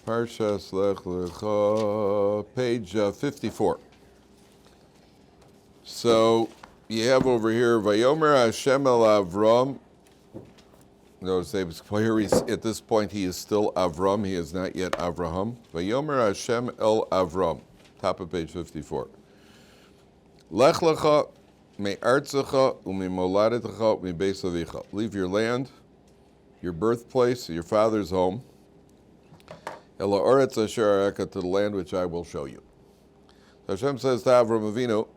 Parsha Lecha, page 54. So you have over here, Vayomer Hashem el Avram. Notice at this point he is still Avram. He is not yet Avraham. Vayomer Hashem el Avram. Top of page 54. Lech Lecha me'artzecha u'mimoladetecha u'mibeis avicha. Leave your land, your birthplace, your father's home. Ela oretz asher areka, to the land which I will show you. So Hashem says to Avram Avinu,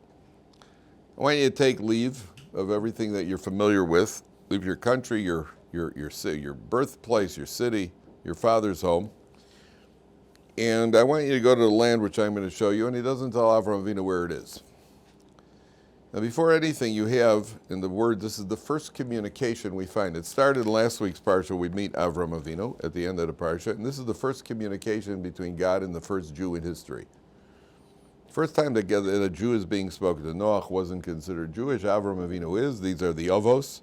I want you to take leave of everything that you're familiar with. Leave your country, your birthplace, your city, your father's home. And I want you to go to the land which I'm going to show you. And he doesn't tell Avram Avinu where it is. Now before anything you have in the word, this is the first communication we find. It started in last week's Parsha. We meet Avram Avinu at the end of the Parsha. And this is the first communication between God and the first Jew in history. First time that a Jew is being spoken to. Noach wasn't considered Jewish. Avram Avinu is. These are the Avos.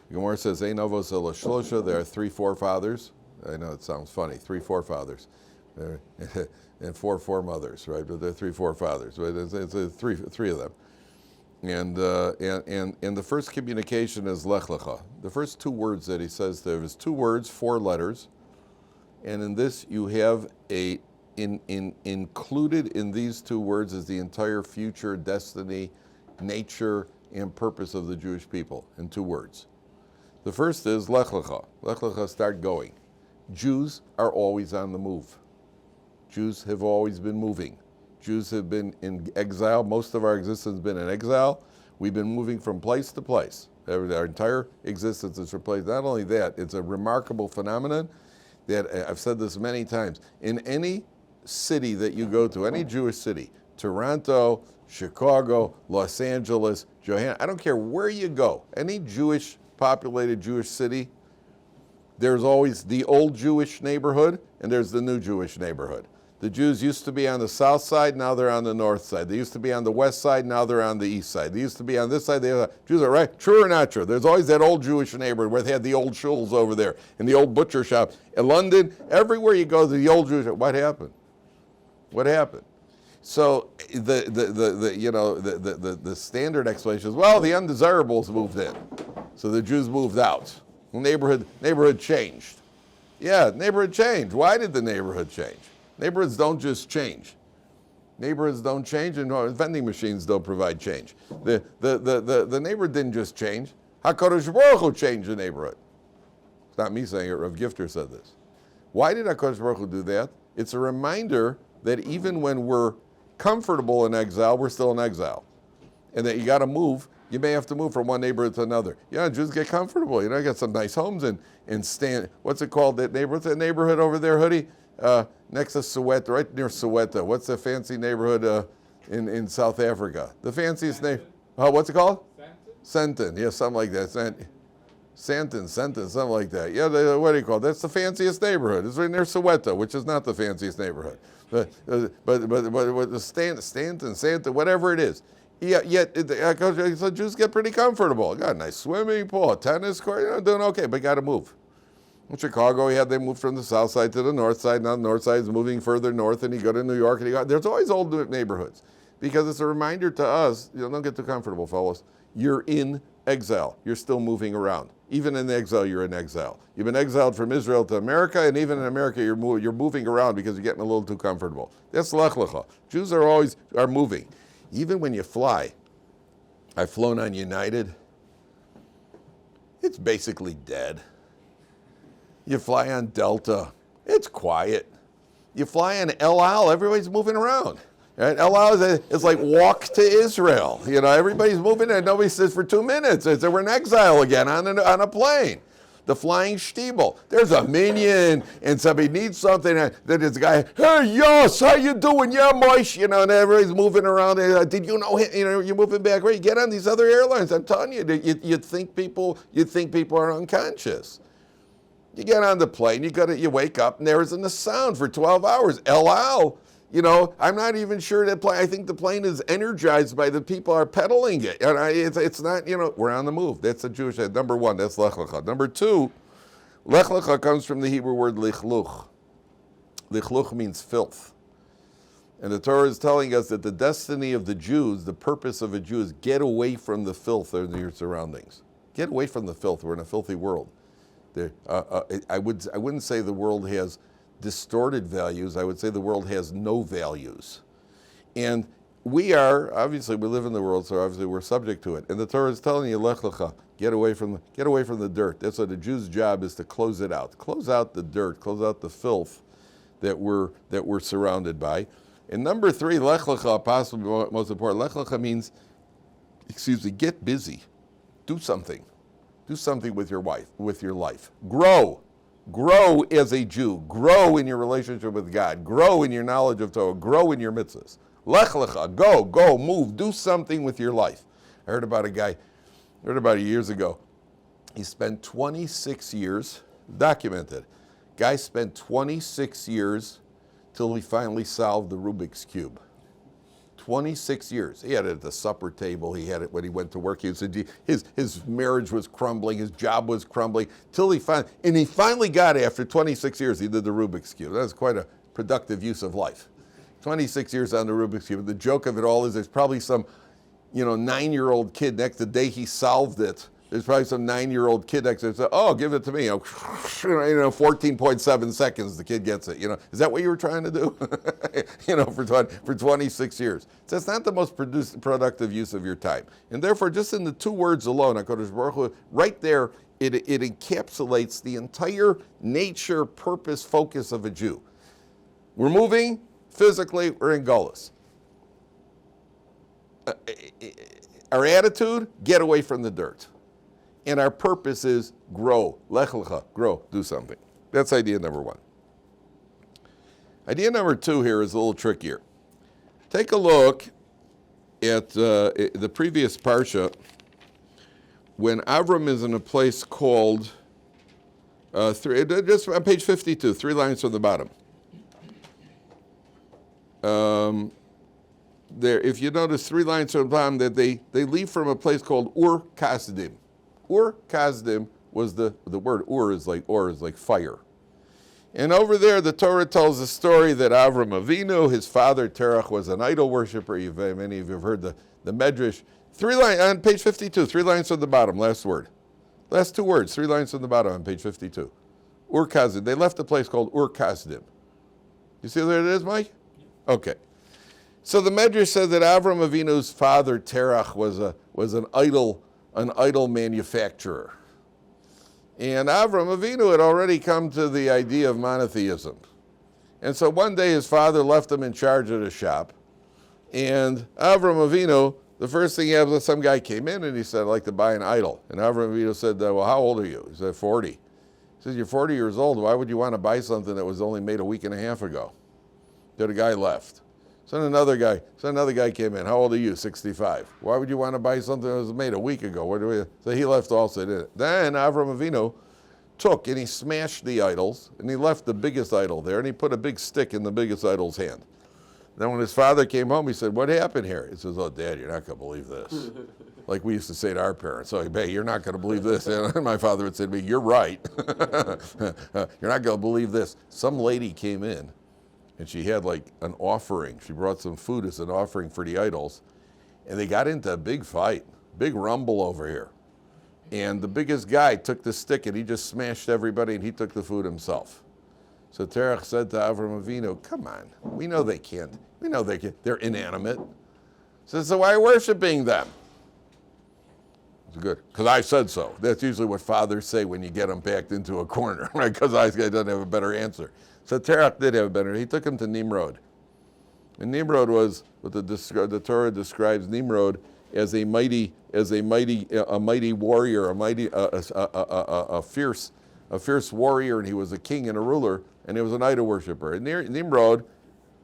The Gemara says, Ein Avos ela shlosha. There are 3 forefathers. I know it sounds funny. 3 forefathers. And 4 foremothers, right? But there are 3 forefathers. It's three of them. And the first communication is Lech Lecha. The first 2 words that he says there is 2 words, 4 letters. And in this you have included in these 2 words is the entire future destiny, nature, and purpose of the Jewish people in 2 words. The first is Lech Lecha. Lech Lecha, start going. Jews are always on the move. Jews have always been moving. Jews have been in exile. Most of our existence has been in exile. We've been moving from place to place. Our entire existence is replaced. Not only that, it's a remarkable phenomenon that I've said this many times. In any city that you go to, any Jewish city, Toronto, Chicago, Los Angeles, Johannesburg, I don't care where you go, any Jewish populated Jewish city, there's always the old Jewish neighborhood and there's the new Jewish neighborhood. The Jews used to be on the south side, now they're on the north side. They used to be on the west side, now they're on the east side. They used to be on this side, the other side. Jews are right. True or not true? There's always that old Jewish neighborhood where they had the old shuls over there and the old butcher shop. In London, everywhere you go, the old Jewish. What happened? What happened? So the standard explanation is, well, the undesirables moved in, so the Jews moved out. The neighborhood changed. Yeah, neighborhood changed. Why did the neighborhood change? Neighborhoods don't just change. Neighborhoods don't change, and vending machines don't provide change. The neighborhood didn't just change. HaKadosh Baruch Hu changed the neighborhood. It's not me saying it, Rav Gifter said this. Why did HaKadosh Baruch Hu do that? It's a reminder that even when we're comfortable in exile, we're still in exile. And that you got to move. You may have to move from one neighborhood to another. Jews get comfortable. You got some nice homes in Stan. What's it called? That neighborhood over there, Hoodie? Next to Soweto, right near Soweto. What's the fancy neighborhood in South Africa? The fanciest name. What's it called? Senton. Yeah, something like that. Santon, something like that. Yeah, what do you call it? That's the fanciest neighborhood. It's right near Soweto, which is not the fanciest neighborhood. But the Stanton, Santa, whatever it is. Yet so Jews get pretty comfortable. Got a nice swimming pool, a tennis court, doing okay, but got to move. In Chicago, they moved from the south side to the north side. Now the north side is moving further north, and you go to New York, and there's always old neighborhoods. Because it's a reminder to us, don't get too comfortable, fellas. You're in exile. You're still moving around. Even in exile, you're in exile. You've been exiled from Israel to America, and even in America, you're moving around because you're getting a little too comfortable. That's Lech Lecha. Jews are moving. Even when you fly, I've flown on United. It's basically dead. You fly on Delta, it's quiet. You fly on El Al, everybody's moving around. Right? El Al is like walk to Israel. Everybody's moving and nobody sits for 2 minutes. We're in exile again on a plane. The flying shtiebel. There's a minion and somebody needs something. And then this guy, hey, Yos, how you doing? Yeah, Moish. And everybody's moving around. Did you know him? You're moving back. Right? Get on these other airlines. I'm telling you, you'd think people are unconscious. You get on the plane, you wake up, and there isn't a sound for 12 hours. El Al, I'm not even sure that plane. I think the plane is energized by the people are pedaling it. And it's not, we're on the move. That's the Jewish. Number 1, that's Lech Lecha. Number 2, Lech Lecha comes from the Hebrew word lichluch. Lichluch means filth. And the Torah is telling us that the destiny of the Jews, the purpose of a Jew is get away from the filth of your surroundings. Get away from the filth. We're in a filthy world. I wouldn't say the world has distorted values. I would say the world has no values. And we obviously we live in the world, so obviously we're subject to it. And the Torah is telling you, Lech Lecha, get away from the dirt. That's what the Jew's job is, to close it out. Close out the dirt, close out the filth that we're surrounded by. And number 3, Lech Lecha, possibly most important, Lech Lecha means, get busy. Do something. Do something with your life. Grow. Grow as a Jew. Grow in your relationship with God. Grow in your knowledge of Torah. Grow in your mitzvahs. Lech Lecha, go, move, do something with your life. I heard about years ago. He spent 26 years, documented. Guy spent 26 years till he finally solved the Rubik's Cube. 26 years. He had it at the supper table. He had it when he went to work. His marriage was crumbling. His job was crumbling. Till he finally got it after 26 years. He did the Rubik's Cube. That was quite a productive use of life. 26 years on the Rubik's Cube. The joke of it all is there's probably some, 9-year-old kid next the day he solved it. There's probably some 9-year-old kid next to him said, "Oh, give it to me." 14.7 seconds, the kid gets it. Is that what you were trying to do? For 26 years. So it's not the most productive use of your time. And therefore, just in the 2 words alone, HaKadosh Baruch Hu, right there, it encapsulates the entire nature, purpose, focus of a Jew. We're moving physically, we're in Golus. Our attitude, get away from the dirt. And our purpose is grow. Lech Lecha, grow, do something. That's idea number 1. Idea number 2 here is a little trickier. Take a look at the previous Parsha when Avram is in a place called, just on page 52, 3 lines from the bottom. There, if you notice 3 lines from the bottom, that they leave from a place called Ur Kasdim. Ur Kasdim was the word Ur is like fire. And over there, the Torah tells the story that Avram Avinu, his father Terach, was an idol worshiper. Many of you have heard the Medrash. 3 lines on page 52, 3 lines from the bottom, last word. Last 2 words, 3 lines from the bottom on page 52. Ur Kasdim. They left a place called Ur Kasdim. You see where it is, Mike? Okay. So the Medrash says that Avram Avinu's father Terach was an idol manufacturer. And Avram Avinu had already come to the idea of monotheism. And so one day his father left him in charge of the shop. And Avram Avinu, the first thing he had was some guy came in and he said, "I'd like to buy an idol." And Avram Avinu said, "Well, how old are you?" He said, 40. He says, "You're 40 years old. Why would you want to buy something that was only made a week and a half ago?" So the guy left. So another guy came in. "How old are you?" 65. "Why would you want to buy something that was made a week ago?" So he left also. Then Avram Avinu took and he smashed the idols and he left the biggest idol there and he put a big stick in the biggest idol's hand. Then when his father came home, he said, "What happened here?" He says, "Oh, Dad, you're not going to believe this." Like we used to say to our parents, "Oh, hey, you're not going to believe this." And my father would say to me, "You're right." "You're not going to believe this." Some lady came in and she had like an offering. She brought some food as an offering for the idols. And they got into a big fight, big rumble over here. And the biggest guy took the stick and he just smashed everybody and he took the food himself. So Terach said to Avram Avinu, "Come on, we know they can't. We know they can't. They're inanimate." So why are you worshiping them? It's good, because I said so. That's usually what fathers say when you get them backed into a corner, right? Because I doesn't have a better answer. So Terach did have a better. He took him to Nimrod. And Nimrod was what the Torah describes Nimrod as a mighty warrior, a fierce warrior, and he was a king and a ruler, and he was an idol worshiper. And Nimrod,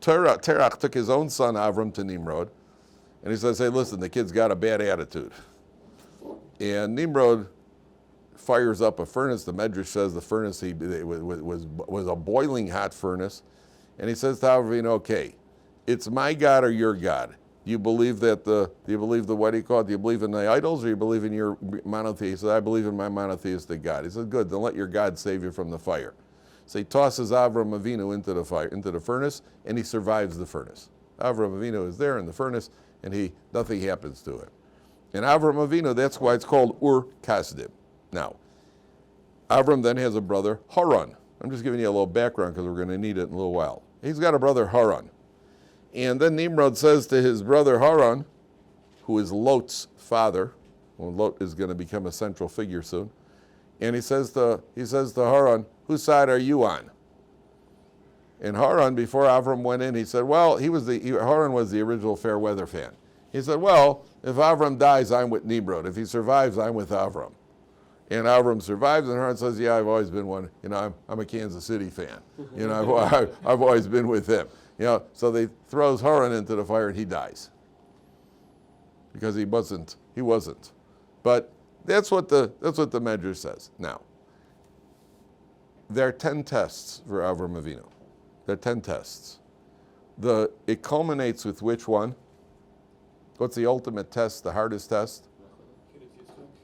Terach took his own son Avram to Nimrod, and he says, "Hey, listen, the kid's got a bad attitude." And Nimrod fires up a furnace. The Medrash says the furnace was a boiling hot furnace, and he says to Avram, "Okay, it's my God or your God. Do you believe what do you believe in the idols, or you believe in your monotheist?" He said, "I believe in my monotheistic God." He said, "Good, then let your God save you from the fire." So he tosses Avram Avinu into the fire, into the furnace, and he survives the furnace. Avram Avinu is there in the furnace, and nothing happens to him. And Avram Avinu, that's why it's called Ur Kasdim. Now, Avram then has a brother, Haran. I'm just giving you a little background because we're going to need it in a little while. He's got a brother, Haran. And then Nimrod says to his brother Haran, who is Lot's father, well, Lot is going to become a central figure soon, and he says to Haran, whose side are you on? And Haran, before Avram went in, he said, well, Haran was the original fair weather fan. He said, well, if Avram dies, I'm with Nimrod. If he survives, I'm with Avram. And Avram survives, and Haran says, yeah, I've always been one, I'm a Kansas City fan. I've always been with him. So they throws Haran into the fire and he dies. Because he wasn't. But that's what the Medrash says. Now, there are 10 tests for Avram Avinu. There are 10 tests. It culminates with which one? What's the ultimate test, the hardest test?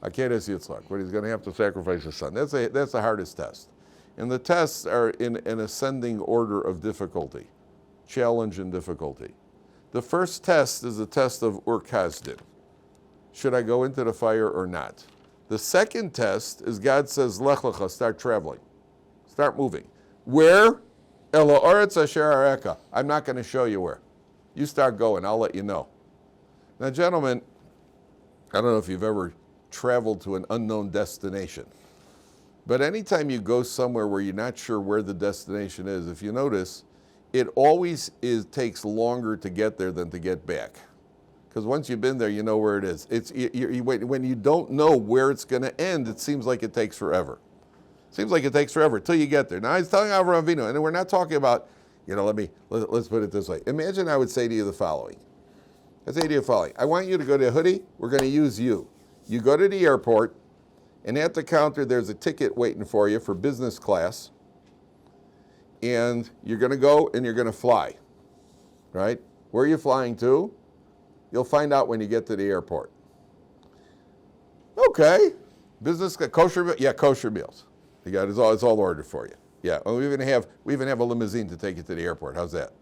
Akeres Yitzchak, when he's going to have to sacrifice his son. That's the hardest test. And the tests are in an ascending order of difficulty, challenge and difficulty. The first test is the test of Ur Kasdim. Should I go into the fire or not? The second test is God says, Lecha, start traveling. Start moving. Where? Ela Oretz Asher Areka. I'm not going to show you where. You start going, I'll let you know. Now, gentlemen, I don't know if you've ever traveled to an unknown destination, but anytime you go somewhere where you're not sure where the destination is, if you notice, it always takes longer to get there than to get back. Because once you've been there, you know where it is. When you don't know where it's going to end, it seems like it takes forever. Seems like it takes forever till you get there. Now, he's telling Avram Avinu, and we're not talking about, let's put it this way. Imagine I would say to you the following. I want you to go to a hoodie. We're going to use you. You go to the airport, and at the counter, there's a ticket waiting for you for business class. And you're going to go and you're going to fly, right? Where are you flying to? You'll find out when you get to the airport. Okay, business kosher, yeah, kosher meals. You got it's all ordered for you. Yeah, and we even have a limousine to take you to the airport. How's that?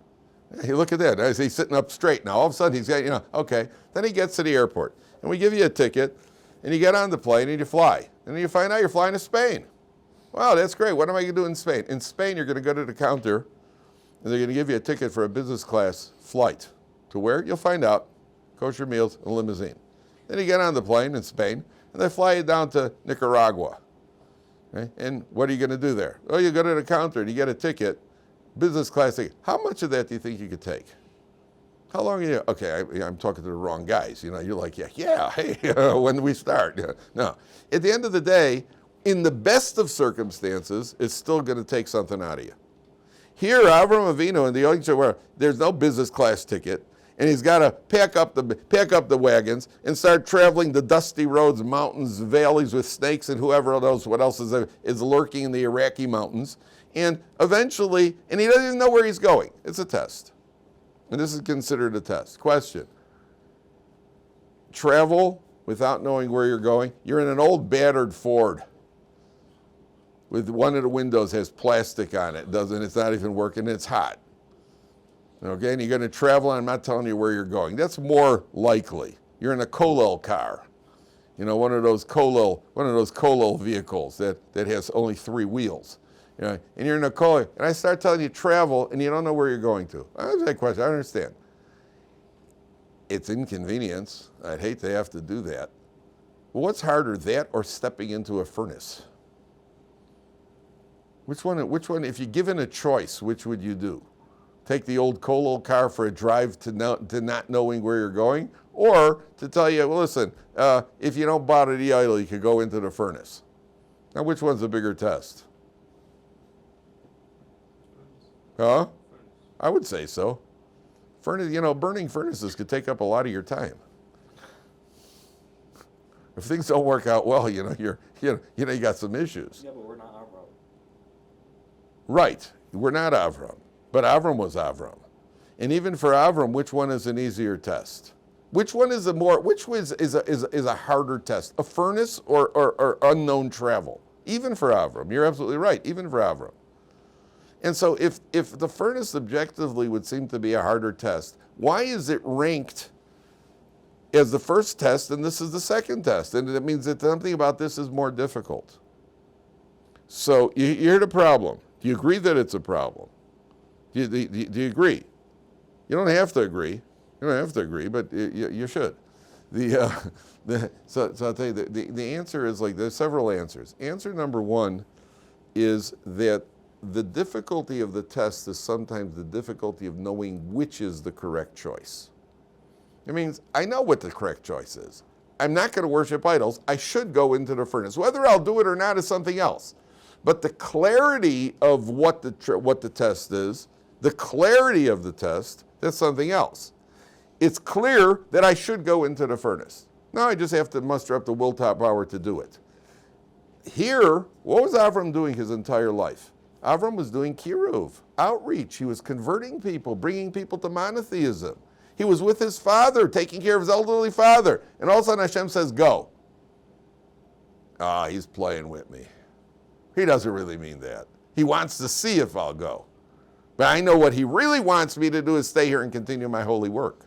Hey, look at that. He's sitting up straight now. All of a sudden he's got okay. Then he gets to the airport and we give you a ticket, and you get on the plane and you fly, and then you find out you're flying to Spain. Wow, that's great. What am I going to do in Spain? In Spain, you're going to go to the counter, and they're going to give you a ticket for a business class flight. To where? You'll find out. Kosher meals and limousine. Then you get on the plane in Spain, and they fly you down to Nicaragua. Okay? And what are you going to do there? Oh, you go to the counter, and you get a ticket, business class ticket. How much of that do you think you could take? How long are you? Okay, I'm talking to the wrong guys. You're like, yeah, hey, when do we start? Yeah. No. At the end of the day, in the best of circumstances, it's still going to take something out of you. Here, Avram Avinu in the Yeshivat where there's no business class ticket, and he's got to pack up the wagons and start traveling the dusty roads, mountains, valleys with snakes and whoever knows what else is lurking in the Iraqi mountains. And eventually, and he doesn't even know where he's going. It's a test. And this is considered a test. Question. Travel without knowing where you're going. You're in an old battered Ford with one of the windows has plastic on it. It's not even working. It's hot. Okay, and you're going to travel, and I'm not telling you where you're going. That's more likely. You're in a Kolel car, one of those Kolel vehicles that has only 3 wheels. And you're in a Kolel, and I start telling you travel, and you don't know where you're going to. That's a question. I understand. It's inconvenience. I'd hate to have to do that. But what's harder, that or stepping into a furnace? Which one? If you're given a choice, which would you do? Take the old Kolel car for a drive to not knowing where you're going, or to tell you, well, listen, if you don't bother the idol, you could go into the furnace. Now, which one's a bigger test? Huh? I would say so. Burning furnaces could take up a lot of your time. If things don't work out well, you got some issues. Yeah, but we're not Avram. Right, we're not Avram. But Avram was Avram. And even for Avram, which one is an easier test? Which one is a harder test? A furnace or unknown travel? Even for Avram. You're absolutely right, even for Avram. And so if the furnace objectively would seem to be a harder test, why is it ranked as the first test and this is the second test? And it means that something about this is more difficult. So you hear the problem. Do you agree that it's a problem? Do you agree? You don't have to agree. You don't have to agree, but you should. So I'll tell you, the answer is like, there's several answers. Answer number one is that the difficulty of the test is sometimes the difficulty of knowing which is the correct choice. It means I know what the correct choice is. I'm not going to worship idols. I should go into the furnace. Whether I'll do it or not is something else. But the clarity of what the test is, the clarity of the test, that's something else. It's clear that I should go into the furnace. Now I just have to muster up the willpower to do it. Here, what was Avram doing his entire life? Avram was doing kiruv, outreach. He was converting people, bringing people to monotheism. He was with his father, taking care of his elderly father. And all of a sudden Hashem says, go. He's playing with me. He doesn't really mean that. He wants to see if I'll go. But I know what he really wants me to do is stay here and continue my holy work.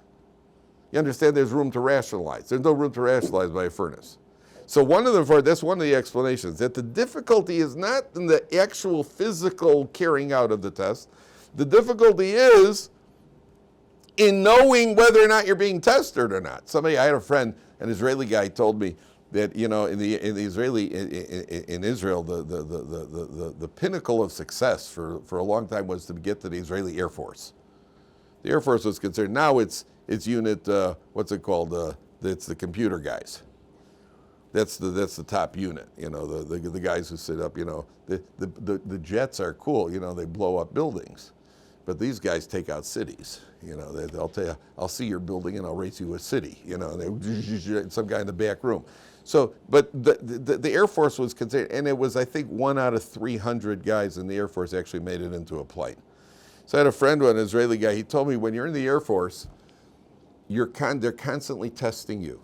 You understand there's room to rationalize. There's no room to rationalize by a furnace. So that's one of the explanations, that the difficulty is not in the actual physical carrying out of the test. The difficulty is in knowing whether or not you're being tested or not. I had a friend, an Israeli guy, told me that, in Israel, the pinnacle of success for a long time was to get to the Israeli Air Force. The Air Force was concerned. Now it's unit, what's it called? It's the computer guys. That's the top unit. The guys who sit up. The jets are cool. They blow up buildings, but these guys take out cities. They'll tell you, I'll see your building and I'll race you a city. Some guy in the back room. So, but the Air Force was considered, and it was, I think, 1 out of 300 guys in the Air Force actually made it into a plane. So I had a friend, an Israeli guy, he told me when you're in the Air Force, they're constantly testing you.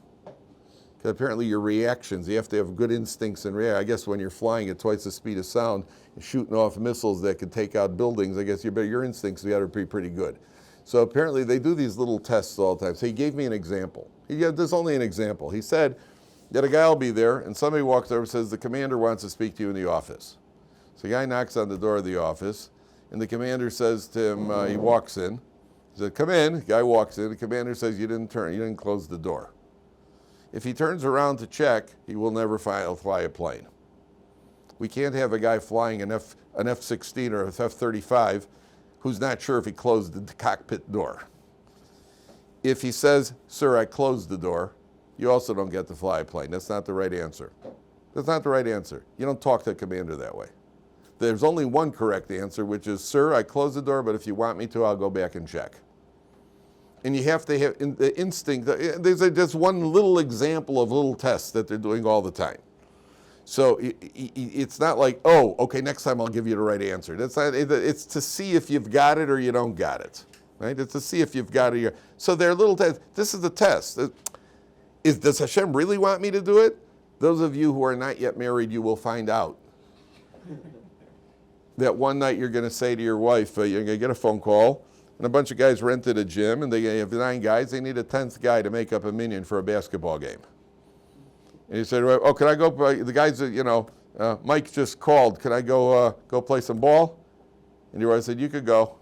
Because apparently your reactions, you have to have good instincts and react. I guess when you're flying at twice the speed of sound, and shooting off missiles that could take out buildings, I guess your instincts got to be pretty good. So apparently they do these little tests all the time. So he gave me an example. There's only an example. He said that a guy will be there, and somebody walks over and says, the commander wants to speak to you in the office. So the guy knocks on the door of the office, and the commander says to him, he walks in. He said, come in. The guy walks in. The commander says, you didn't close the door. If he turns around to check, he will never fly a plane. We can't have a guy flying an F-16 or an F-35 who's not sure if he closed the cockpit door. If he says, sir, I closed the door, you also don't get to fly a plane. That's not the right answer. That's not the right answer. You don't talk to a commander that way. There's only one correct answer, which is, sir, I closed the door, but if you want me to, I'll go back and check. And you have to have the instinct. There's one little example of little tests that they're doing all the time. So it's not like, oh, okay, next time I'll give you the right answer. That's not. It's to see if you've got it or you don't got it, right? It's to see if you've got it. So they're little tests. This is the test. Does Hashem really want me to do it? Those of you who are not yet married, you will find out. That one night you're going to say to your wife, you're going to get a phone call, and a bunch of guys rented a gym, and they have 9 guys. They need a 10th guy to make up a minyan for a basketball game. And you said, oh, can I go? The guys, Mike just called. Can I go play some ball? And your wife said, you could go.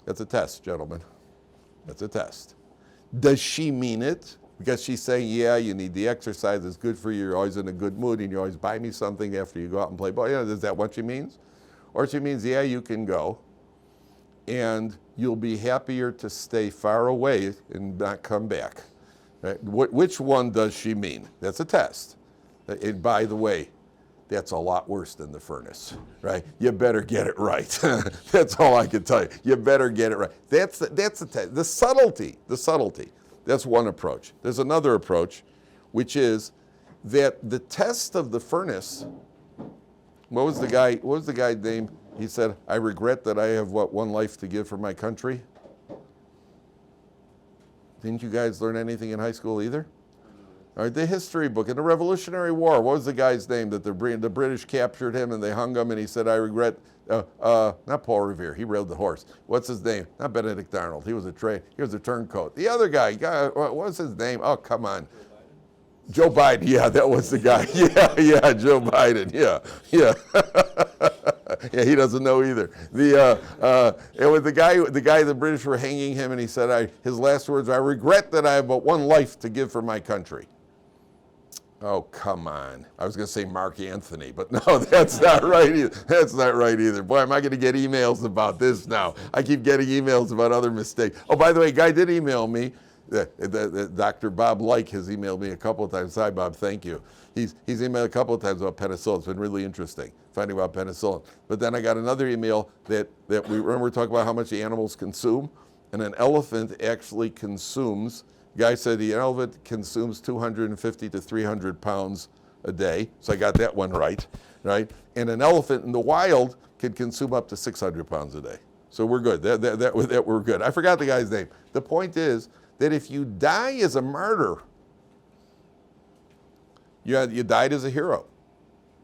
That's a test, gentlemen. That's a test. Does she mean it? Because she's saying, yeah, you need the exercise. It's good for you. You're always in a good mood, and you always buy me something after you go out and play ball. Is that what she means? Or she means, yeah, you can go, and you'll be happier to stay far away and not come back. Right? Which one does she mean? That's a test. And by the way, that's a lot worse than the furnace, right? You better get it right. That's all I can tell you. You better get it right. That's the test. The subtlety. That's one approach. There's another approach, which is that the test of the furnace. What was the guy's name? He said, I regret that I have one life to give for my country. Didn't you guys learn anything in high school either? All right, the history book. In the Revolutionary War, what was the guy's name that the British captured him and they hung him and he said, I regret, not Paul Revere, he rode the horse. What's his name? Not Benedict Arnold, he was a turncoat. The other guy, what was his name? Oh, come on. Joe Biden, yeah, that was the guy. Yeah, Joe Biden, yeah. Yeah, he doesn't know either. It was the guy the British were hanging him, and he said, his last words, I regret that I have but one life to give for my country. Oh, come on. I was going to say Mark Anthony, but no, that's not right either. That's not right either. Boy, am I going to get emails about this now. I keep getting emails about other mistakes. Oh, by the way, a guy did email me. Dr. Bob Lech has emailed me a couple of times. Hi, Bob, thank you. He's emailed a couple of times about penicillin. It's been really interesting, finding about penicillin. But then I got another email that we remember talking about how much the animals consume, and an elephant actually consumes, guy said the elephant consumes 250 to 300 pounds a day. So I got that one right? And an elephant in the wild can consume up to 600 pounds a day. So we're good. That we're good. I forgot the guy's name. The point is, that if you die as a martyr, you died as a hero.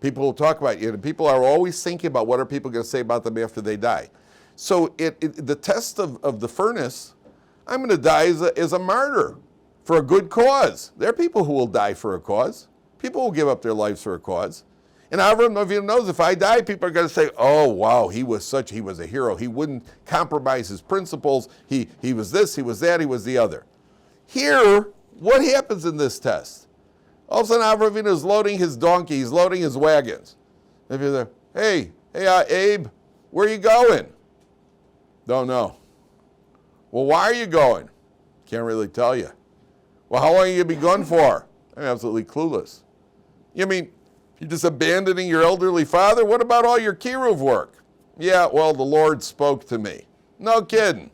People will talk about you. People are always thinking about what are people going to say about them after they die. So the test of the furnace, I'm going to die as a martyr for a good cause. There are people who will die for a cause. People will give up their lives for a cause. And Avram Avinu knows if I die, people are going to say, oh, wow, he was a hero. He wouldn't compromise his principles. He was this, he was that, he was the other. Here, what happens in this test? All of a sudden, Avram Avinu is loading his donkey, he's loading his wagons. If you're there, hey, Abe, where are you going? Don't know. Well, why are you going? Can't really tell you. Well, how long are you going to be gone for? I'm absolutely clueless. You mean, you're just abandoning your elderly father? What about all your kiruv work? Yeah, well, the Lord spoke to me. No kidding.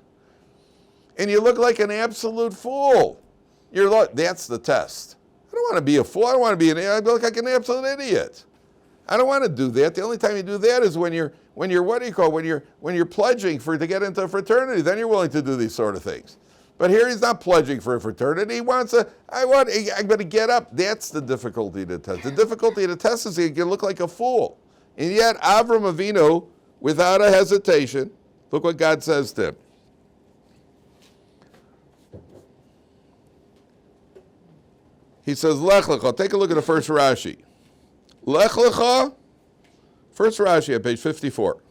And you look like an absolute fool. That's the test. I don't want to be a fool. I don't want to be I look like an absolute idiot. I don't want to do that. The only time you do that is when you're pledging to get into a fraternity. Then you're willing to do these sort of things. But here he's not pledging for a fraternity. He wants I'm going to get up. That's the difficulty of the test. The difficulty of the test is you can look like a fool. And yet Avram Avinu, without a hesitation, look what God says to him. He says, Lech Lecha. Take a look at the first Rashi. Lech Lecha, first Rashi at page 54.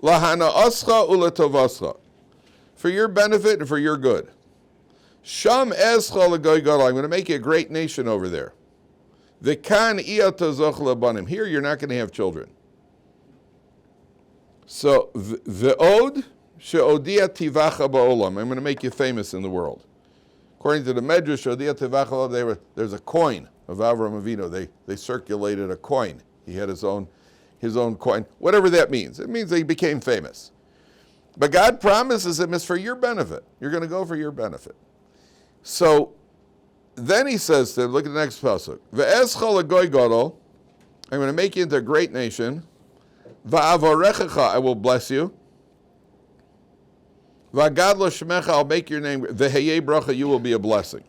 Lahana ascha uletovascha. For your benefit and for your good. Sham escha legoy gadol. I'm going to make you a great nation over there. V'kan iyata zoch lebanim. Here you're not going to have children. So, ve'od she'odia tivacha ba'olam. I'm going to make you famous in the world. According to the Medrash, odia tivacha ba'olam, there's a coin of Avram Avinu. They circulated a coin. He had his own coin. Whatever that means. It means that he became famous. But God promises him it's for your benefit. You're going to go for your benefit. So then he says to him, look at the next pasuk. Ve'escha legoy gadol. I'm going to make you into a great nation. Va'avarechecha, I will bless you. Va'gad lo shemecha, I'll make your name. Ve'heyei bracha, you will be a blessing.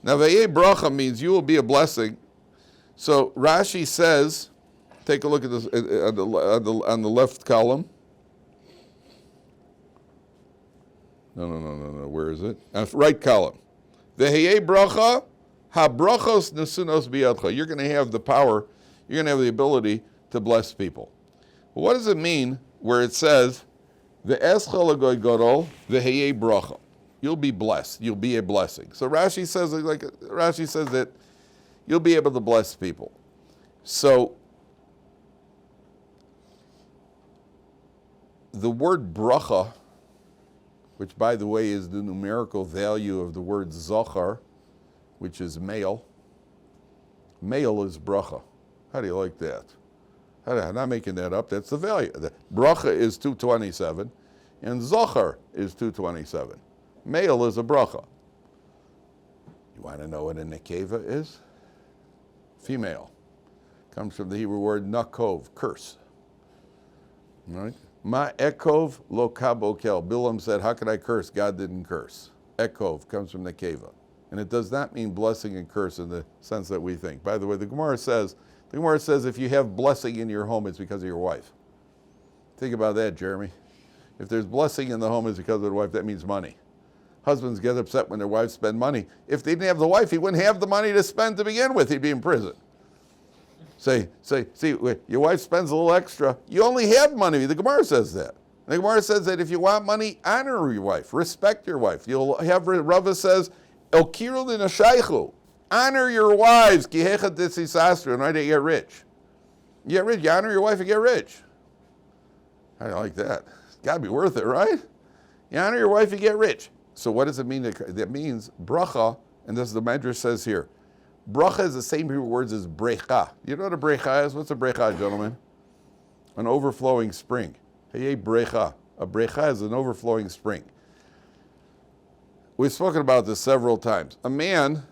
Now ve'heyei bracha means you will be a blessing. So Rashi says, take a look at this on the left column. No. Where is it? Right column. Veheyei bracha, ha-brachos nesunos biyadcha. You're going to have the power, you're going to have the ability to bless people. Well, what does it mean where it says, ve'escha legoy gadol, veheyei bracha? You'll be blessed. You'll be a blessing. So Rashi says that you'll be able to bless people. So the word bracha, which, by the way, is the numerical value of the word zachar, which is male. Male is bracha. How do you like that? I'm not making that up. That's the value. The bracha is 227, and zachar is 227. Male is a bracha. You want to know what a nekeva is? Female. Comes from the Hebrew word nakov, curse. All right? Ma ekov lo kabokel. Bilam said, how could I curse? God didn't curse. Ekov comes from nekeva. And it does not mean blessing and curse in the sense that we think. By the way, the Gemara says if you have blessing in your home, it's because of your wife. Think about that, Jeremy. If there's blessing in the home, it's because of the wife. That means money. Husbands get upset when their wives spend money. If they didn't have the wife, he wouldn't have the money to spend to begin with. He'd be in prison. See, your wife spends a little extra. You only have money. The Gemara says that. The Gemara says that if you want money, honor your wife, respect your wife. You'll have, Rava says, Okiru l'nashaychu. Honor your wives, ki hecha d'sisastru, and right, you get rich. You get rich, you honor your wife, you get rich. I like that. It's got to be worth it, right? You honor your wife, you get rich. So what does it mean? That means bracha, and this is the Medrash says here. Bracha is the same Hebrew words as brecha. You know what a brecha is? What's a brecha, gentlemen? An overflowing spring. Hey, brecha. A brecha is an overflowing spring. We've spoken about this several times. A man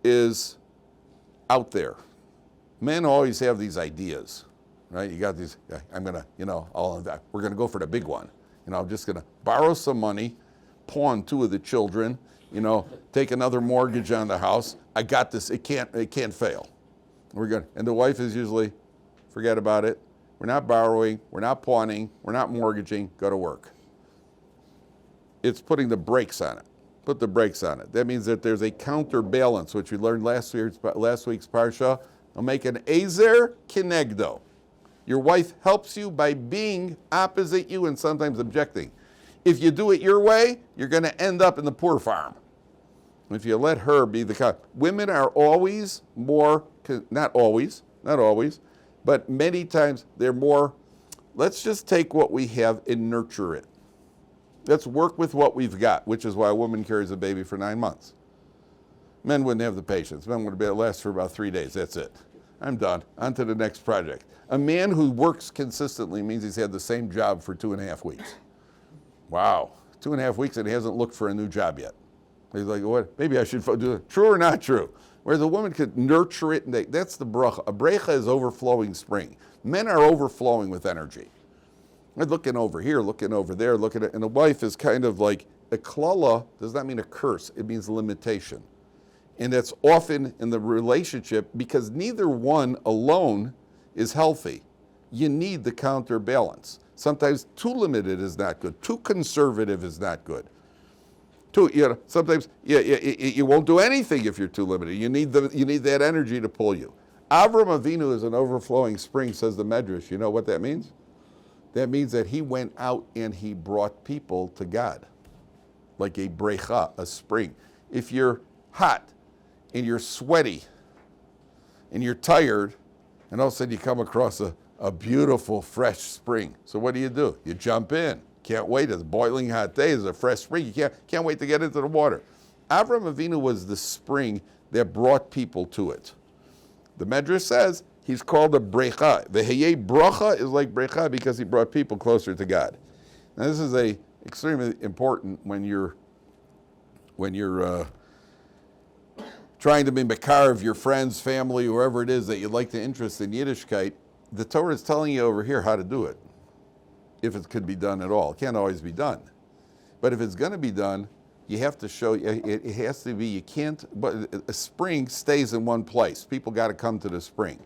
is out there. Men always have these ideas, right? You got these, I'm going to, we're going to go for the big one. I'm just going to borrow some money, pawn 2 of the children, take another mortgage on the house. I got this. It can't fail. And the wife is usually, forget about it. We're not borrowing. We're not pawning. We're not mortgaging. Go to work. It's putting the brakes on it. Put the brakes on it. That means that there's a counterbalance, which we learned last week's Parsha. I'll make an ezer kinegdo. Your wife helps you by being opposite you and sometimes objecting. If you do it your way, you're going to end up in the poor farm. If you let her be the women are always more, not always, but many times they're more, let's just take what we have and nurture it. Let's work with what we've got, which is why a woman carries a baby for 9 months. Men wouldn't have the patience. Men would last for about 3 days. That's it. I'm done. On to the next project. A man who works consistently means he's had the same job for 2.5 weeks. Wow. 2.5 weeks and he hasn't looked for a new job yet. He's like, what? Maybe I should do it. True or not true? Whereas a woman could nurture it, and that's the bracha. A bracha is overflowing spring. Men are overflowing with energy. They're looking over here, looking over there, looking at, and the wife is kind of like, a klala does not mean a curse, it means limitation. And that's often in the relationship because neither one alone is healthy. You need the counterbalance. Sometimes too limited is not good. Too conservative is not good. Sometimes you won't do anything if you're too limited. You need that energy to pull you. Avram Avinu is an overflowing spring, says the Medrash. You know what that means? That means that he went out and he brought people to God, like a brecha, a spring. If you're hot and you're sweaty and you're tired, and all of a sudden you come across a beautiful fresh spring. So what do? You jump in. Can't wait. It's a boiling hot day. It's a fresh spring. You can't wait to get into the water. Avram Avinu was the spring that brought people to it. The Medrash says he's called a brecha. The heyeh bracha is like brecha because he brought people closer to God. Now this is extremely important when you're trying to be makar of your friends, family, whoever it is that you'd like to interest in Yiddishkeit. The Torah is telling you over here how to do it. If it could be done at all. It can't always be done. But if it's going to be done, you have to show, it has to be, you can't, but a spring stays in one place. People got to come to the spring.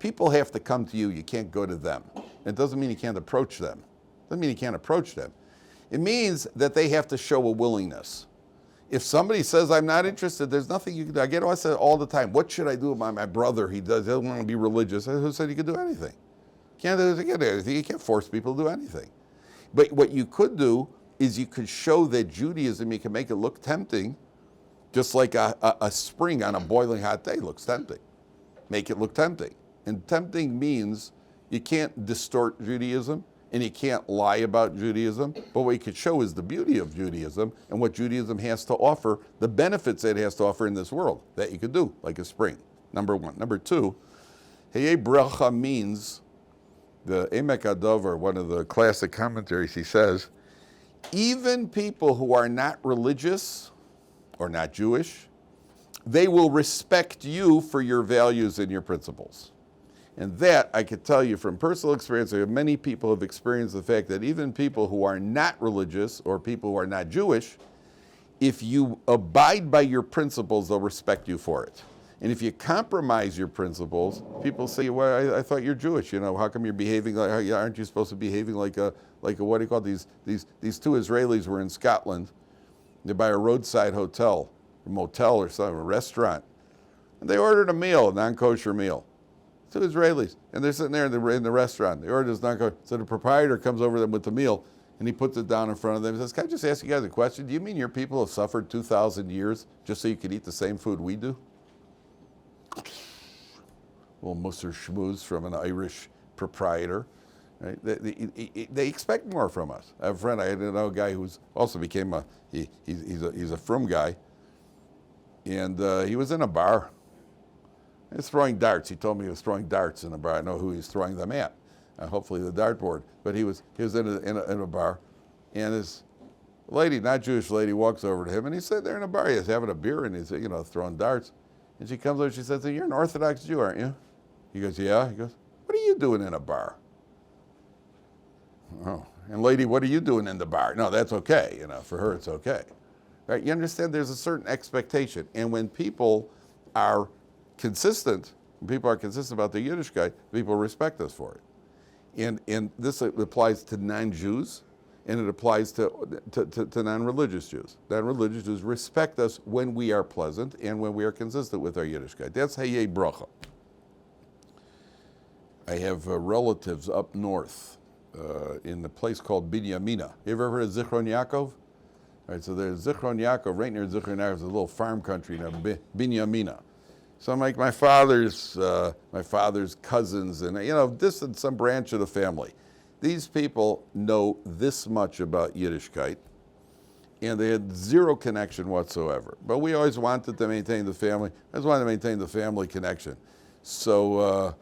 People have to come to you. You can't go to them. It doesn't mean you can't approach them. It doesn't mean you can't approach them. It means that they have to show a willingness. If somebody says, I'm not interested, there's nothing you can do. I get asked all the time, what should I do with my brother? He doesn't want to be religious. Who said he could do anything? You can't do anything. You can't force people to do anything. But what you could do is you could show that Judaism, you can make it look tempting, just like a spring on a boiling hot day looks tempting. Make it look tempting. And tempting means you can't distort Judaism and you can't lie about Judaism, but what you could show is the beauty of Judaism and what Judaism has to offer, the benefits it has to offer in this world that you could do, like a spring, number one. Number two, heyeh bracha means, the Emek Adover, one of the classic commentaries, he says, even people who are not religious or not Jewish, they will respect you for your values and your principles. And that, I could tell you from personal experience, many people have experienced the fact that even people who are not religious or people who are not Jewish, if you abide by your principles, they'll respect you for it. And if you compromise your principles, people say, well, I thought you're Jewish. How come you're behaving like, aren't you supposed to be behaving like a what do you call it? These two Israelis were in Scotland. They're by a roadside hotel, a motel or something, a restaurant. And they ordered a meal, a non-kosher meal. Two Israelis. And they're sitting there in the restaurant. They ordered this non-kosher. So the proprietor comes over to them with the meal, and he puts it down in front of them and says, can I just ask you guys a question? Do you mean your people have suffered 2,000 years just so you could eat the same food we do? Little Musser Schmooze from an Irish proprietor. Right? They expect more from us. I have a friend, I know a guy who's also became he's a frum guy, and he was in a bar. He was throwing darts. He told me he was throwing darts in a bar. I know who he's throwing them at. Hopefully the dartboard. But he was in a bar, and this lady, not Jewish lady, walks over to him, and he's sitting there in a bar. He's having a beer, and he's throwing darts. And she comes over and she says, you're an Orthodox Jew, aren't you? He goes, yeah. He goes, what are you doing in a bar? Oh, and lady, what are you doing in the bar? No, that's okay. For her it's okay. Right? You understand there's a certain expectation. And when people are consistent about their Yiddishkeit, people respect us for it. And this applies to non-Jews, and it applies to non-religious Jews. Non-religious Jews respect us when we are pleasant and when we are consistent with our Yiddishkeit. That's Hayei Bracha. I have relatives up north in the place called Binyamina. You ever heard of Zichron Yaakov? All right, so there's Zichron Yaakov, right near Zichron Yaakov is a little farm country now, Binyamina. So I'm like my father's cousins, and distant some branch of the family. These people know this much about Yiddishkeit, and they had zero connection whatsoever. But we always wanted to maintain the family. I just wanted to maintain the family connection. So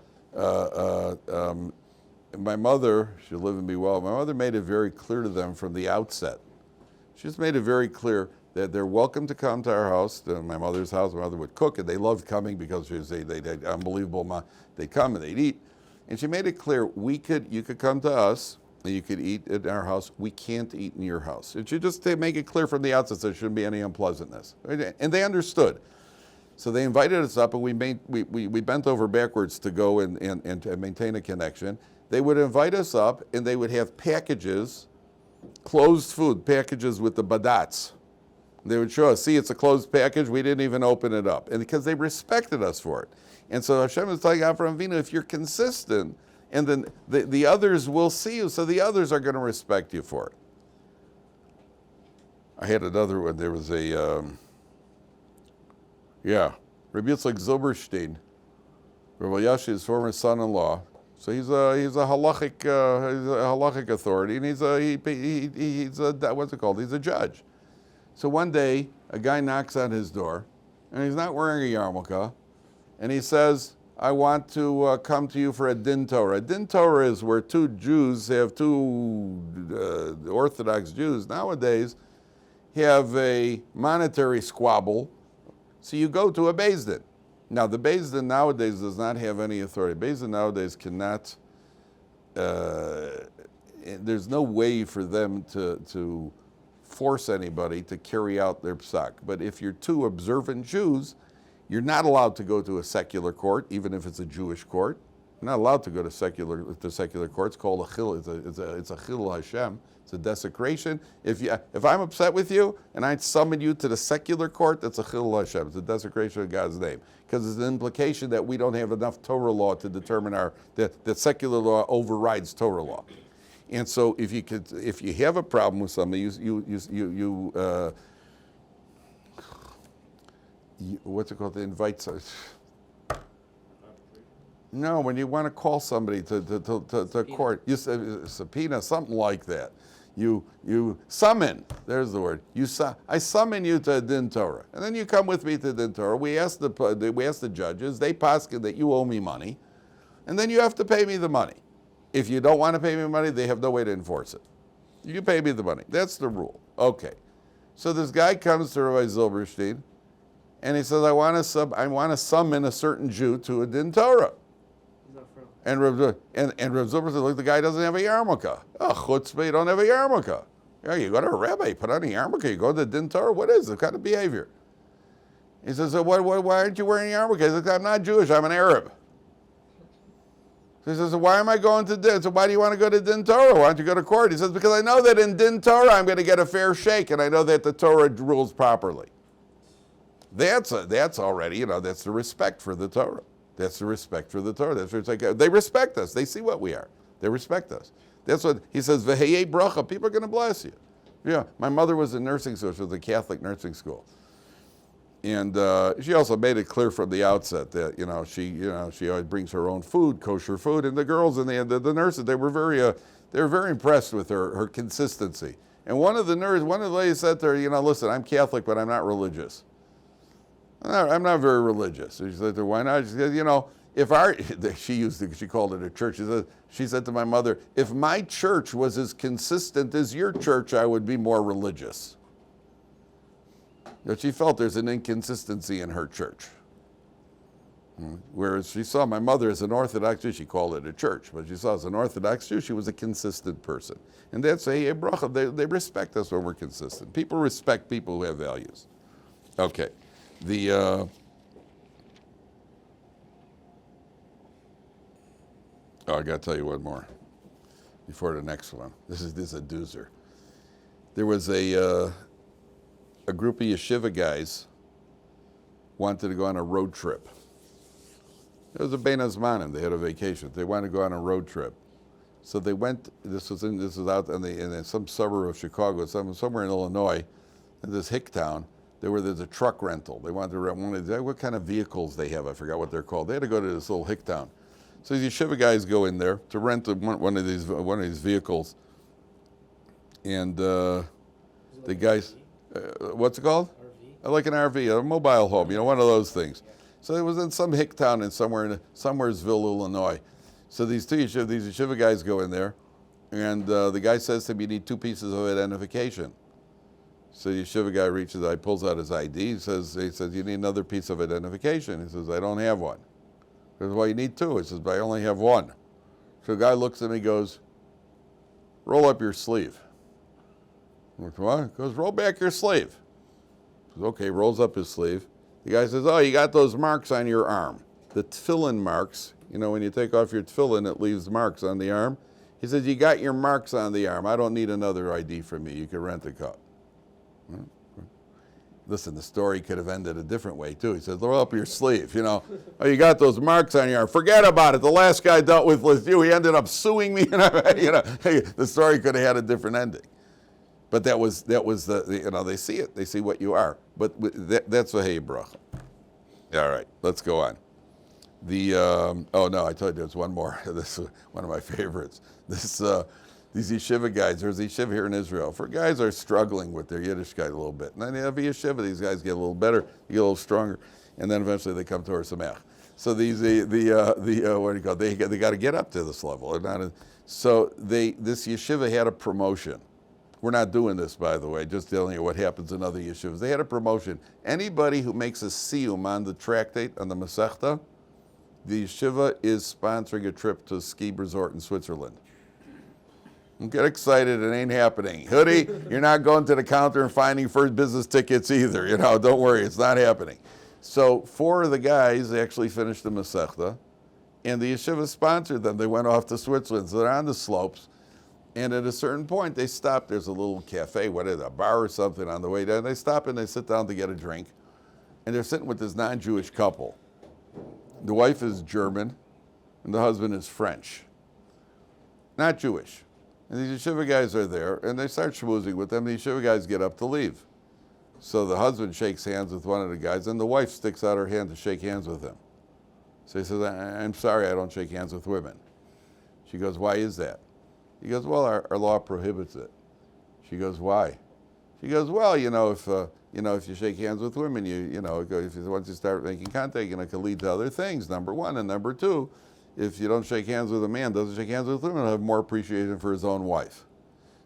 my mother, she'll live and be well, my mother made it very clear to them from the outset. She just made it very clear that they're welcome to come to our house, to my mother's house. My mother would cook, and they loved coming because they had unbelievable, they'd come and they'd eat. And she made it clear, you could come to us, and you could eat at our house. We can't eat in your house. And she just make it clear from the outset there shouldn't be any unpleasantness. And they understood. So they invited us up, and we bent over backwards to go and maintain a connection. They would invite us up, and they would have packages, closed food packages with the badats. They would show us, see, it's a closed package. We didn't even open it up, and because they respected us for it. And so Hashem is telling Avraham Avinu, if you're consistent, and then the others will see you, so the others are going to respect you for it. I had another one. There was Rabbi Yitzchak Zilberstein, Rabbi Yashi's former son-in-law. So he's a halachic authority, and he's a what's it called? He's a judge. So one day, a guy knocks on his door, and he's not wearing a yarmulke, and he says, I want to come to you for a din Torah. A din Torah is where two Orthodox Jews nowadays have a monetary squabble, so you go to a Beis Din. Now, the Beis Din nowadays does not have any authority. Beis Din nowadays cannot, there's no way for them to force anybody to carry out their psak. But if you're two observant Jews, you're not allowed to go to a secular court, even if it's a Jewish court. You're not allowed to go to secular court. It's called a chil. It's a chil Hashem. It's a desecration. If I'm upset with you and I summon you to the secular court, that's a chil Hashem. It's a desecration of God's name, because it's an implication that we don't have enough Torah law to determine that secular law overrides Torah law. And so if you have a problem with something, what's it called? They invite. No, when you want to call somebody to court, you subpoena, something like that. You summon. There's the word. I summon you to a din Torah, and then you come with me to din Torah. We ask the judges. They paskin that you owe me money, and then you have to pay me the money. If you don't want to pay me money, they have no way to enforce it. You pay me the money. That's the rule. Okay. So this guy comes to Rabbi Zilberstein, and he says, I want to summon a certain Jew to a din Torah. And Rabbi Zilberstein, look, the guy doesn't have a yarmulke. Oh, chutzpah, you don't have a yarmulke. You go to a rabbi, you put on a yarmulke, you go to the Din Torah. What is this kind of behavior? He says, so why aren't you wearing a yarmulke? He says, I'm not Jewish, I'm an Arab. So he says, so why am I going to Din? So why do you want to go to Din Torah? Why don't you go to court? He says, because I know that in Din Torah I'm going to get a fair shake, and I know that the Torah rules properly. That's already, that's the respect for the Torah. That's the respect for the Torah. That's what it's like. They respect us. They see what we are. They respect us. That's what he says, V'heyei bracha, people are going to bless you. Yeah, my mother was in nursing school. She was a Catholic nursing school. And she also made it clear from the outset that, she always brings her own food, kosher food. And the girls and the nurses, they were very impressed with her consistency. And one of the ladies said to her, listen, I'm Catholic, but I'm not religious. I'm not very religious. She said to her, why not? She said, she called it a church. She said to my mother, if my church was as consistent as your church, I would be more religious. But she felt there's an inconsistency in her church. Whereas she saw my mother as an Orthodox Jew, she called it a church, but she saw as an Orthodox Jew, she was a consistent person. And that's a bracha. They respect us when we're consistent. People respect people who have values. Okay. I got to tell you one more before the next one. This is a doozer. There was a group of yeshiva guys wanted to go on a road trip. It was a Bein Hazmanim. They had a vacation. They wanted to go on a road trip. So they went, this was out in some suburb of Chicago, somewhere in Illinois, in this hick town. There's a truck rental. They wanted to rent one of these, what kind of vehicles they have, I forgot what they're called. They had to go to this little hick town. So these yeshiva guys go in there to rent one of these vehicles. And the guys, what's it called? RV? Like an RV, a mobile home, one of those things. So it was in some hick town in Somewheresville, Illinois. So these yeshiva guys go in there, and the guy says to him, you need 2 pieces of identification. So the yeshiva guy reaches out, he pulls out his ID, he says, you need another piece of identification. He says, I don't have one. He says, well, you need 2. He says, but I only have 1. So the guy looks at me and goes, roll up your sleeve. What? He goes, roll back your sleeve. He says, okay, rolls up his sleeve. The guy says, oh, you got those marks on your arm. The tefillin marks, when you take off your tefillin, it leaves marks on the arm. He says, you got your marks on the arm. I don't need another ID from you. You can rent a car. Listen, the story could have ended a different way, too. He says, roll up your sleeve, Oh, you got those marks on your arm. Forget about it. The last guy dealt with you. He ended up suing me. The story could have had a different ending. But that was they see it. They see what you are. But that's a hey bracha. All right, let's go on. I told you there's one more. This is one of my favorites. These yeshiva guys, there's a yeshiva here in Israel. For guys are struggling with their Yiddishkeit a little bit. And then you have a yeshiva, these guys get a little better, you get a little stronger, and then eventually they come to Ohr Somayach. So these what do you call it? They got to get up to this level. This yeshiva had a promotion. We're not doing this, by the way, just telling you what happens in other yeshivas. They had a promotion. Anybody who makes a siyum on the tractate, on the Masechta, the yeshiva is sponsoring a trip to a ski resort in Switzerland. Don't get excited, it ain't happening. Hoodie, you're not going to the counter and finding first business tickets either. Don't worry, it's not happening. So 4 of the guys actually finished the Masechta, and the yeshiva sponsored them. They went off to Switzerland, so they're on the slopes. And at a certain point, they stop. There's a little cafe, a bar or something on the way down. They stop and they sit down to get a drink. And they're sitting with this non-Jewish couple. The wife is German, and the husband is French. Not Jewish. And these yeshiva guys are there, and they start schmoozing with them. The yeshiva guys get up to leave. So the husband shakes hands with one of the guys, and the wife sticks out her hand to shake hands with him. So he says, I'm sorry, I don't shake hands with women. She goes, why is that? He goes, well, our law prohibits it. She goes, why? She goes, well, if you shake hands with women, once you start making contact, it can lead to other things, number 1. And number 2, if you don't shake hands with a man, doesn't shake hands with women, he'll have more appreciation for his own wife.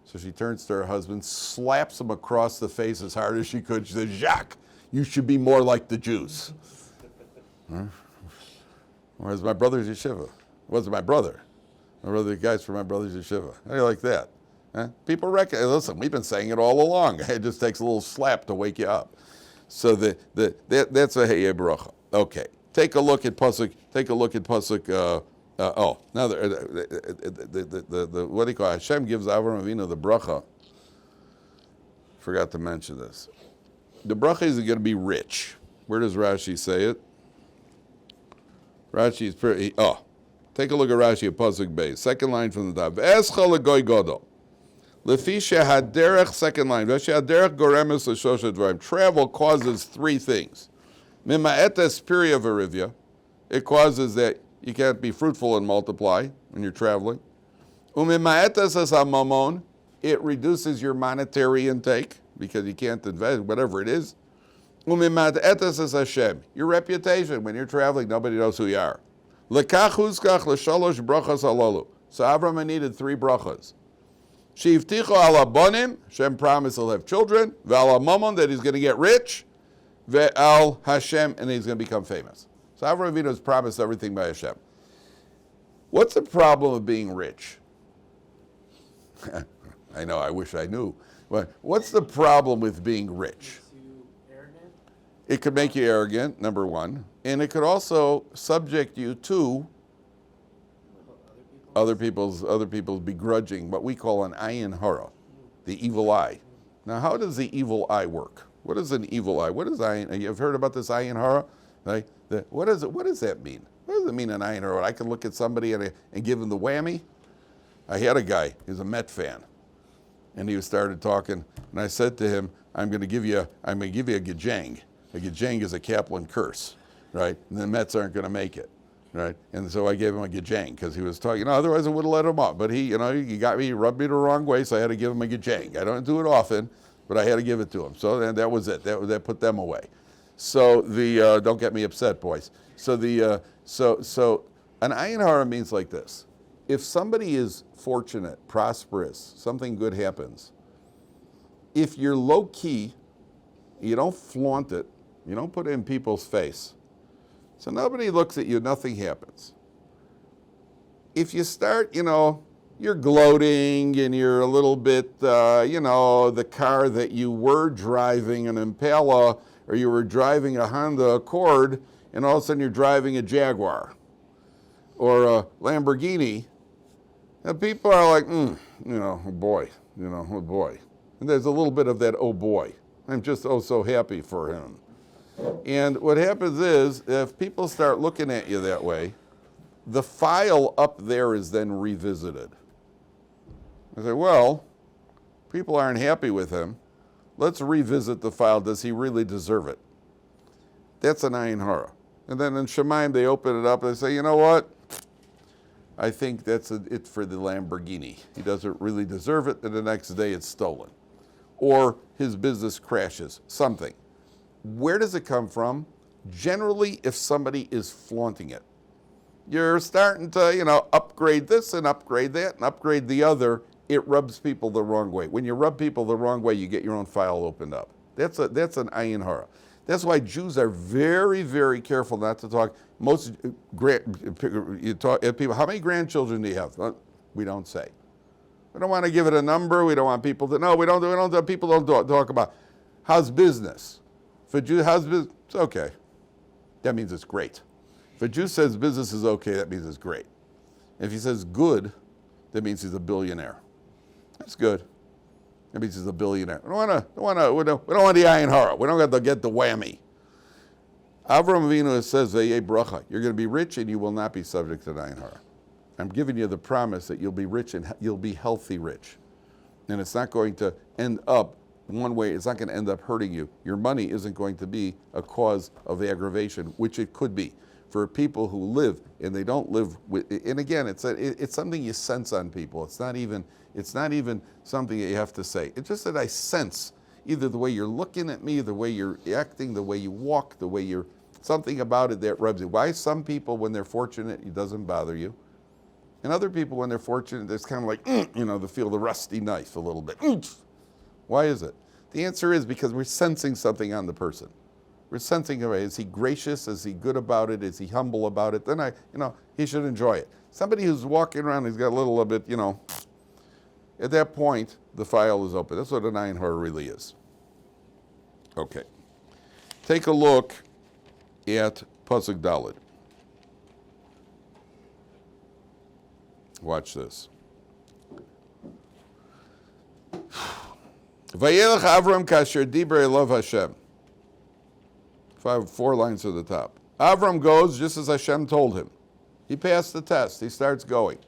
So she turns to her husband, slaps him across the face as hard as she could. She says, Jacques, you should be more like the Jews. Whereas my brother's yeshiva. It wasn't my brother. My brother, the guys from my brother's yeshiva. How do you like that? People reckon, listen, we've been saying it all along. It just takes a little slap to wake you up. So that's a Heye Bracha. Okay, take a look at Pasuk. Now the what do you call it? Hashem gives Avraham Avinu the bracha. Forgot to mention this. The bracha is going to be rich. Where does Rashi say it? Rashi is pretty. Take a look at Rashi at Pasuk Beis. Second line from the top. V'escha legoy gadol. Lefi shehaderech. Second line. V'shehaderech goremes l'shosha dvarim. Travel causes three things. Mima'etes piria v'rivya. It causes that you can't be fruitful and multiply when you're traveling. Umima'etes es hamamon. It reduces your monetary intake because you can't invest, whatever it is. Umima'etes es Hashem. Your reputation when you're traveling, nobody knows who you are. Lekach huzkach l'shalosh brachas halalu. So Avraham needed three brachas. Sheivticho ala bonim. Hashem promised he'll have children. Ve'al hamamon, that he's going to get rich. Ve'al Hashem, and he's going to become famous. So Avraham Avinu has promised everything by Hashem. What's the problem of being rich? I know, I wish I knew. What's the problem with being rich? It could make you arrogant, number one, and it could also subject you to other people's begrudging, what we call an ayin hara, the evil eye. Now, how does the evil eye work? What is an evil eye? What is ayin? You've heard about this ayin hara? Right? What does that mean? What does it mean an ayin hara? I can look at somebody and give him the whammy. I had a guy, he's a Met fan, and he started talking, and I said to him, I'm going to give you a gejang. A gejang is a Kaplan curse, right? And the Mets aren't going to make it, right? And so I gave him a gejang because he was talking. Otherwise I would have let him up. But he rubbed me the wrong way, so I had to give him a gejang. I don't do it often, but I had to give it to him. So and that was it. That put them away. So don't get me upset, boys. So so an ayin hara means like this: if somebody is fortunate, prosperous, something good happens. If you're low key, you don't flaunt it. You don't put it in people's face. So nobody looks at you, nothing happens. If you start, you're gloating and you're a little bit, the car that you were driving, an Impala, or you were driving a Honda Accord, and all of a sudden you're driving a Jaguar or a Lamborghini, and people are like, oh boy. And there's a little bit of that, oh boy. I'm just so happy for him. And what happens is, if people start looking at you that way, the file up there is then revisited. I say, well, people aren't happy with him. Let's revisit the file. Does he really deserve it? That's an ayin hara. And then in Shemaim, they open it up and they say, you know what? I think that's it for the Lamborghini. He doesn't really deserve it, and the next day it's stolen. Or his business crashes, something. Where does it come from? Generally, if somebody is flaunting it. You're starting to, upgrade this and upgrade that and upgrade the other. It rubs people the wrong way. When you rub people the wrong way, you get your own file opened up. That's an ayin hara. That's why Jews are very, very careful not to talk. You talk people. How many grandchildren do you have? We don't say. We don't want to give it a number. We don't want people to know. People don't talk about how's business. If a Jew how's business, it's okay. That means it's great. If a Jew says business is okay, that means it's great. If he says good, that means he's a billionaire. That's good. That means he's a billionaire. We don't want the ayin hara. We don't have to get the whammy. Avraham Avinu says, "V'yeh bracha." You're going to be rich and you will not be subject to the ayin hara. I'm giving you the promise that you'll be rich and you'll be healthy rich. And it's not going to end up one way, it's not going to end up hurting you. Your money isn't going to be a cause of aggravation, which it could be for people who live and they don't live with. And again, it's something you sense on people. It's not even something that you have to say. It's just that I sense either the way you're looking at me, the way you're acting, the way you walk, the way you're something about it that rubs you. Why some people when they're fortunate it doesn't bother you, and other people when they're fortunate it's kind of like they feel the rusty knife a little bit. Why is it? The answer is because we're sensing something on the person. We're sensing, is he gracious? Is he good about it? Is he humble about it? Then he should enjoy it. Somebody who's walking around, he's got a little bit, At that point, the file is open. That's what an Ein Hor really is. Okay. Take a look at Pasuk Daled. Watch this. Vayelech Avram kasher dibrei Elav Hashem. 4 lines to the top. Avram goes just as Hashem told him. He passed the test. He starts going.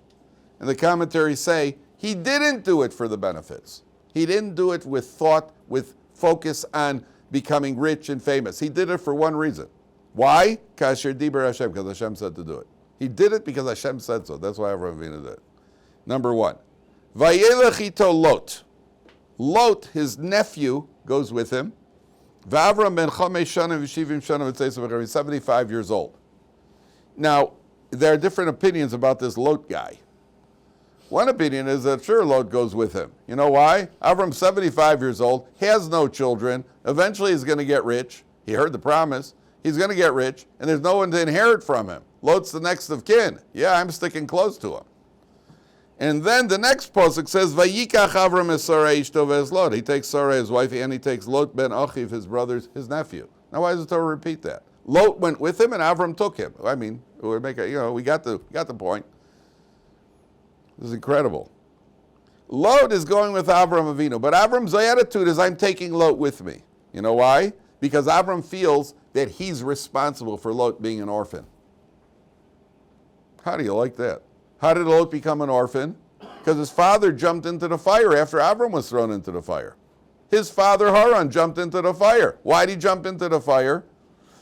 And the commentaries say he didn't do it for the benefits. He didn't do it with thought, with focus on becoming rich and famous. He did it for one reason. Why? Kasher dibrei Hashem, because Hashem said to do it. He did it because Hashem said so. That's why Avraham Avinu did it. Number 1. Vayelech ito Lot. Lot, his nephew, goes with him. V'Avram ben Chamesh Shana v'Shivim Shana v'Tzeisa v'Charim, 75 years old. Now, there are different opinions about this Lot guy. One opinion is that sure, Lot goes with him. You know why? Avram's 75 years old, has no children, eventually he's going to get rich. He heard the promise. He's going to get rich, and there's no one to inherit from him. Lot's the next of kin. Yeah, I'm sticking close to him. And then the next pasuk says, "Vayikach Avram es Sarah ishto ve'es Lot." He takes Sarah, his wife, and he takes Lot ben Achiv, his brother's, his nephew. Now, why does the Torah repeat that? Lot went with him, and Avram took him. I mean, it would make we got the point. This is incredible. Lot is going with Avram Avinu, but Avram's attitude is, "I'm taking Lot with me." You know why? Because Avram feels that he's responsible for Lot being an orphan. How do you like that? How did Lot become an orphan? Because his father jumped into the fire after Avram was thrown into the fire. His father Haran jumped into the fire. Why did he jump into the fire?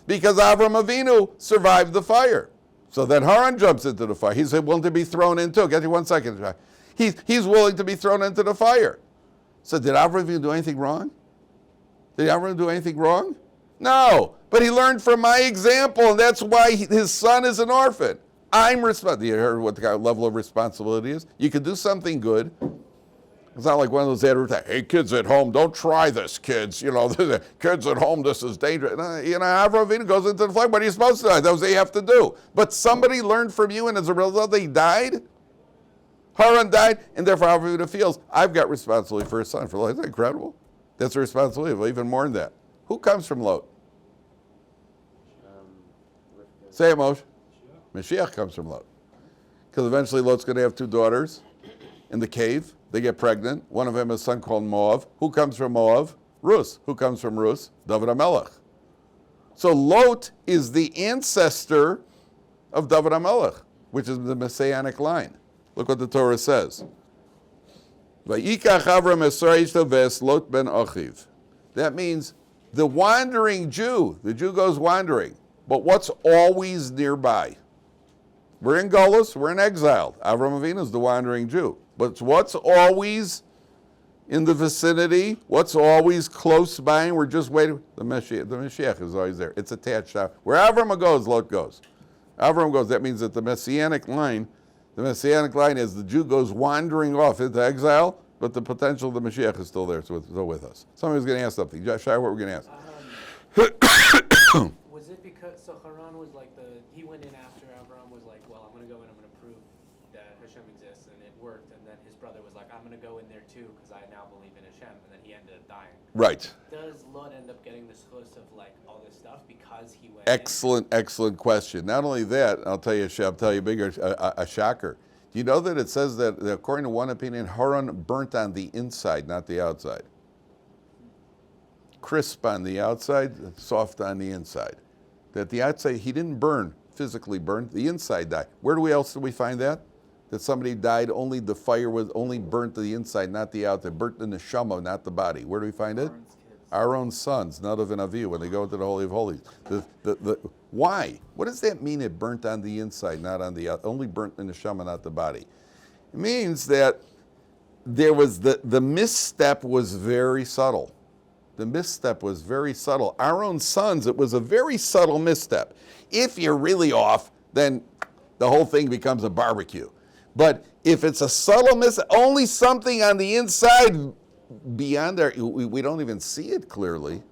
Because Avram Avinu survived the fire. So then Haran jumps into the fire. He's willing to be thrown into it. Get you 1 second. He's willing to be thrown into the fire. So did Avram Avinu do anything wrong? Did Avram do anything wrong? No. But he learned from my example, and that's why his son is an orphan. I'm responsible. You heard what the kind of level of responsibility is? You can do something good. It's not like one of those advertisements, "Hey, kids at home, don't try this, kids. Kids at home, this is dangerous." Avram Avinu goes into the flame. What are you supposed to do? That's what you have to do. But somebody learned from you, and as a result, they died. Haran died, and therefore Avram Avinu feels, I've got responsibility for his son. For Lot. Isn't that incredible? That's a responsibility. Well, even more than that. Who comes from Lot? Say it, Moshe. Mashiach comes from Lot. Because eventually Lot's going to have 2 daughters in the cave. They get pregnant. One of them is a son called Moav. Who comes from Moav? Rus. Who comes from Rus? Dovid HaMelech. So Lot is the ancestor of Dovid HaMelech, which is the Messianic line. Look what the Torah says. Vayikach Avram es Sarah ishto ve'es Lot ben Achiv. That means the wandering Jew. The Jew goes wandering. But what's always nearby? We're in Golus, we're in exile. Avram Avinu is the wandering Jew. But what's always in the vicinity? What's always close by? And we're just waiting. The Mashiach is always there. It's attached out. Where Avram goes, Lot goes. Avram goes. That means that the Messianic line is the Jew goes wandering off into exile, but the potential of the Mashiach is still there, still with us. Somebody's going to ask something. Shai, what we're going to ask? Was it because, so Haran was like he went in after Avram was like, well, I'm going to go in, I'm going to prove that Hashem exists, and it worked, and then his brother was like, I'm going to go in there too, because I now believe in Hashem, and then he ended up dying. Right. Does Lot end up getting this list of like all this stuff because he went Excellent question. Not only that, I'll tell you bigger, a shocker. Do you know that it says that according to one opinion, Haran burnt on the inside, not the outside? Crisp on the outside, soft on the inside. That the outside, he didn't physically burn, the inside died. Where else do we find that? That somebody died, only the fire was only burnt the inside, not the outside, burnt the neshama, not the body. Where do we find it? Our own sons, Nadav and Avihu, when they go into the Holy of Holies. Why? What does that mean it burnt on the inside, not on the outside? Only burnt the neshama, not the body. It means that there was the misstep was very subtle. The misstep was very subtle. Our own sons, it was a very subtle misstep. If you're really off, then the whole thing becomes a barbecue. But if it's a subtle misstep, only something on the inside beyond there, we don't even see it clearly.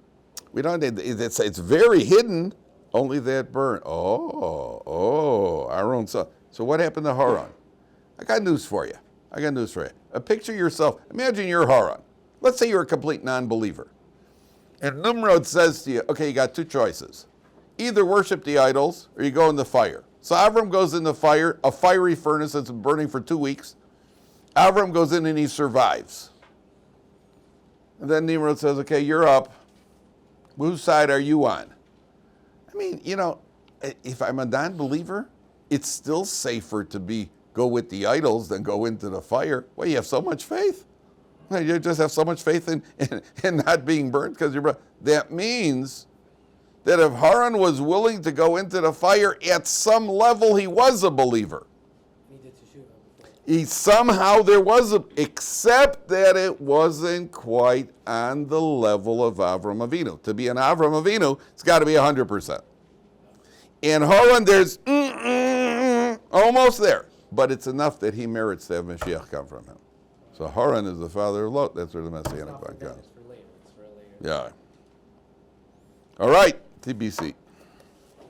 We don't. It's very hidden. Only that burn. Oh, our own son. So what happened to Haran? I got news for you. Picture yourself. Imagine you're Haran. Let's say you're a complete non-believer. And Nimrod says to you, okay, you got two choices. Either worship the idols or you go in the fire. So Avram goes in the fire, a fiery furnace that's been burning for 2 weeks. Avram goes in and he survives. And then Nimrod says, okay, you're up. Whose side are you on? I mean, if I'm a non-believer, it's still safer to go with the idols than go into the fire. Well, you have so much faith. You just have so much faith in not being burned because you're. That means that if Haran was willing to go into the fire, at some level he was a believer. He did teshuvah before. He somehow there was except that it wasn't quite on the level of Avram Avinu. To be an Avram Avinu, it's got to be 100%. In Haran, there's almost there, but it's enough that he merits to have Mashiach come from him. So Haran is the father of Lot. That's where the Messianic line comes. It's for later. It's for later. Yeah. All right, TBC.